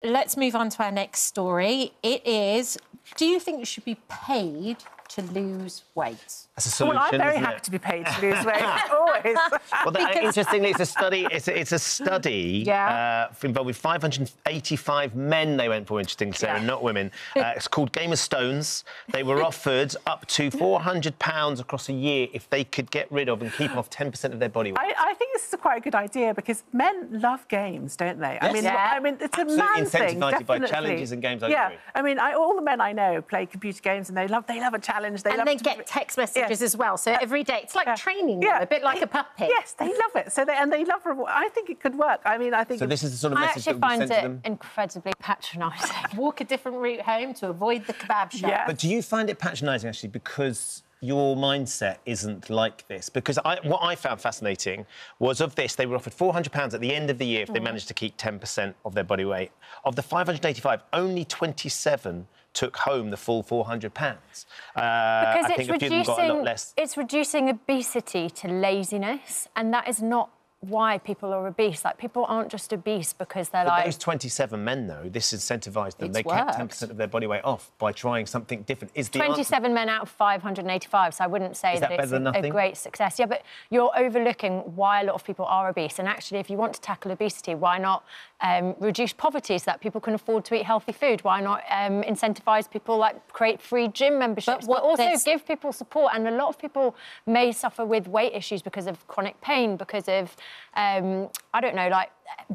Let's move on to our next story. It is, do you think you should be paid to lose weight? That's a solution, well, I'm very happy to be paid to lose weight, always. Well, interestingly, it's a study. It's a study involving 585 men. They went for, interesting, Sarah, not women. It's called Game of Stones. They were offered up to £400 across a year if they could get rid of and keep off 10% of their body weight. I think this is quite a good idea because men love games, don't they? Yes. I mean, it's absolutely a man thing, incentivised by definitely. challenges and games. I agree. I mean, all the men I know play computer games and they love a challenge. They get text messages as well. So every day, it's like training them, a bit like a puppy. Yes, they love it. So they love reward. I think it could work. I mean, I think. So this is the sort of message that we send to them. I actually find it incredibly patronising. Walk a different route home to avoid the kebab shop. Yes. But do you find it patronising actually because your mindset isn't like this? Because what I found fascinating was of this, they were offered £400 at the end of the year if they managed to keep 10% of their body weight. Of the 585, only 27 took home the full £400. Because I think a few of them got a lot less. It's reducing obesity to laziness, and that is not why people are obese. Like, people aren't just obese because they're But those 27 men, though, this incentivised them. They kept 10% of their body weight off by trying something different. Is the 27 men out of 585, so I wouldn't say that it's a great success. Yeah, but you're overlooking why a lot of people are obese. And actually, if you want to tackle obesity, why not reduce poverty so that people can afford to eat healthy food? Why not incentivise people, like create free gym memberships, but also give people support? And a lot of people may suffer with weight issues because of chronic pain, because of I don't know, like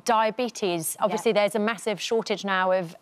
diabetes. Obviously, there's a massive shortage now of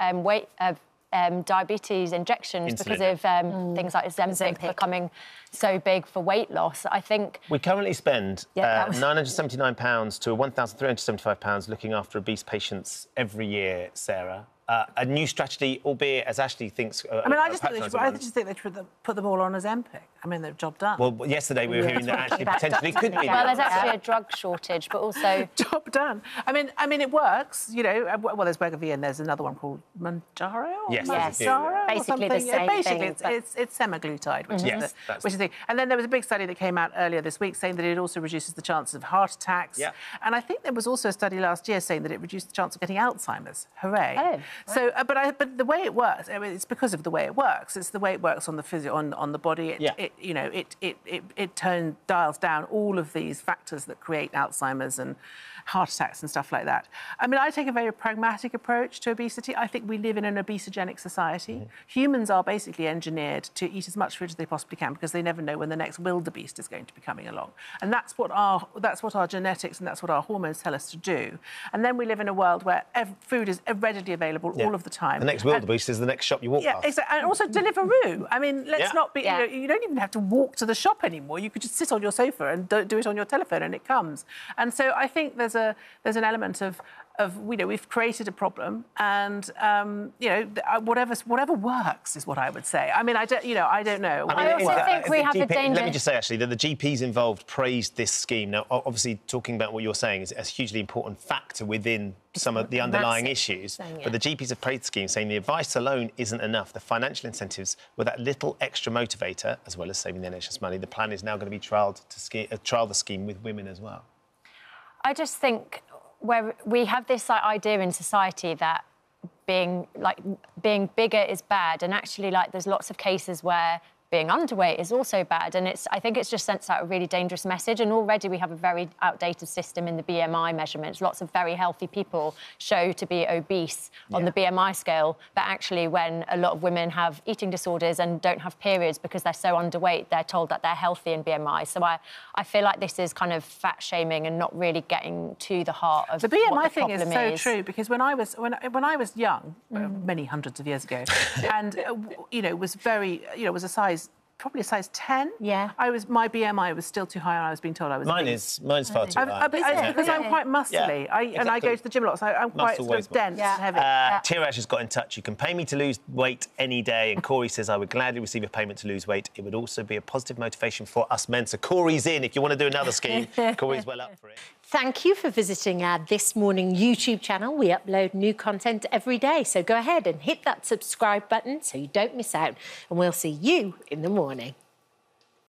diabetes injections because of things like Ozempic becoming so big for weight loss. I think we currently spend £979 to £1,375 looking after obese patients every year, Sarah. A new strategy, albeit, as Ashley thinks... I mean, I just think they should put them all on Ozempic. I mean, they've job done. Well, yesterday we were hearing that actually potentially could be. Well, there's actually a drug shortage, but also... Job done. I mean, it works, you know. Well, there's Wegovy and there's another one called Manjaro? Yes. Manjaro, basically the same basically, thing. it's semaglutide, which is the thing. And then there was a big study that came out earlier this week saying that it also reduces the chances of heart attacks. Yeah. And I think there was also a study last year saying that it reduced the chance of getting Alzheimer's. Hooray. Oh, right. So, but the way it works, I mean, it's because of the way it works. It's the way it works on the on the body. It dials down all of these factors that create Alzheimer's and heart attacks and stuff like that. I mean, I take a very pragmatic approach to obesity. I think we live in an obesogenic society. Humans are basically engineered to eat as much food as they possibly can because they never know when the next wildebeest is going to be coming along. And that's what our genetics and that's what our hormones tell us to do. And then we live in a world where food is readily available all of the time. The next wildebeest is the next shop you walk past. Exactly. And also Deliveroo. I mean, let's not be... You don't even have to walk to the shop anymore. You could just sit on your sofa and do it on your telephone and it comes. And so I think there's an element of we've created a problem, and whatever works is what I would say. I mean, I don't know. I also think we have a danger. Let me just say actually that the GPs involved praised this scheme. Now, obviously, talking about what you're saying is a hugely important factor within some of the underlying issues. But the GPs have praised the scheme, saying the advice alone isn't enough. The financial incentives were that little extra motivator, as well as saving the NHS money. The plan is now going to be trial the scheme with women as well. I just think where we have this idea in society that being bigger is bad, and actually, there's lots of cases where being underweight is also bad, and I think it's just sent out a really dangerous message. And already we have a very outdated system in the BMI measurements. Lots of very healthy people show to be obese on the BMI scale, but actually when a lot of women have eating disorders and don't have periods because they're so underweight, they're told that they're healthy in BMI. So I feel like this is kind of fat shaming and not really getting to the heart of the BMI what the thing is so true, because when I was young, many hundreds of years ago, and was was a size. Probably a size 10. Yeah. My BMI was still too high, and I was being told I was. Mine's far too high. Because I'm quite muscly, and I go to the gym a lot, so I'm quite dense and heavy. Tiraj has got in touch. You can pay me to lose weight any day, and Corey says I would gladly receive a payment to lose weight. It would also be a positive motivation for us men. So Corey's in. If you want to do another scheme, Corey's well up for it. Thank you for visiting our This Morning YouTube channel. We upload new content every day, so go ahead and hit that subscribe button so you don't miss out, and we'll see you in the morning.